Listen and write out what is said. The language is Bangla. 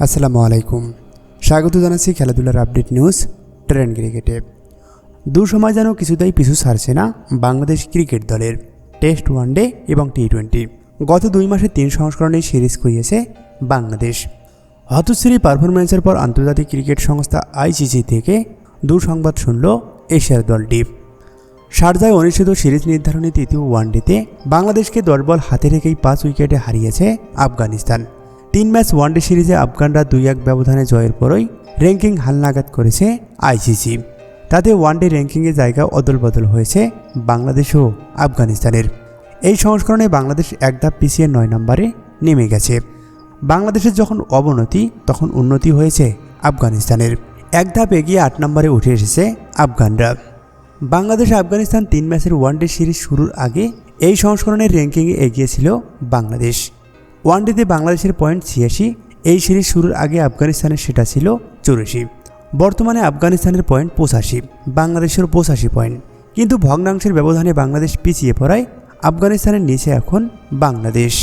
আসসালামু আলাইকুম। স্বাগত জানাচ্ছি খেলাধুলার আপডেট নিউজ ট্রেন্ড ক্রিকেটে। সময় যেন কিছুতেই পিছু ছাড়ছে না বাংলাদেশ ক্রিকেট দলের টেস্ট, ওয়ানডে এবং টি-20। গত 2 মাসে 3 সংস্করণে সিরিজ করিয়েছে বাংলাদেশ। হতশ্রী পারফরম্যান্সের পর আন্তর্জাতিক ক্রিকেট সংস্থা আইসিসি থেকে দুঃসংবাদ শুনল এশিয়ার দলটি। শারজায় অনুষ্ঠিত সিরিজ নির্ধারণী তৃতীয় ওয়ানডেতে বাংলাদেশকে 10 বল হাতে রেখেই 5 উইকেটে হারিয়েছে আফগানিস্তান। 3 ম্যাচ ওয়ানডে সিরিজে আফগানরা 2-1 ব্যবধানে জয়ের পরই র্যাঙ্কিং হালনাগাদ করেছে আইসিসি। তাতে ওয়ানডে র্যাঙ্কিংয়ে জায়গা অদলবদল হয়েছে বাংলাদেশ ও আফগানিস্তানের। এই সংস্করণে বাংলাদেশ এক ধাপ পিছিয়ে 9 নম্বরে নেমে গেছে। বাংলাদেশের যখন অবনতি তখন উন্নতি হয়েছে আফগানিস্তানের। এক ধাপ এগিয়ে 8 নম্বরে উঠে এসেছে আফগানরা। বাংলাদেশ আফগানিস্তান 3 ম্যাচের ওয়ানডে সিরিজ শুরুর আগে এই সংস্করণের র্যাঙ্কিংয়ে এগিয়ে ছিল বাংলাদেশ। ওয়ানডেতে বাংলাদেশের পয়েন্ট 86, এই সিরিজ শুরুর আগে আফগানিস্তানের সেটা ছিল 84। বর্তমানে আফগানিস্তানের পয়েন্ট 85, বাংলাদেশের 85 পয়েন্ট। কিন্তু ভগ্নাংশের ব্যবধানে বাংলাদেশ পিছিয়ে পড়ায় আফগানিস্তানের নিচে এখন বাংলাদেশ।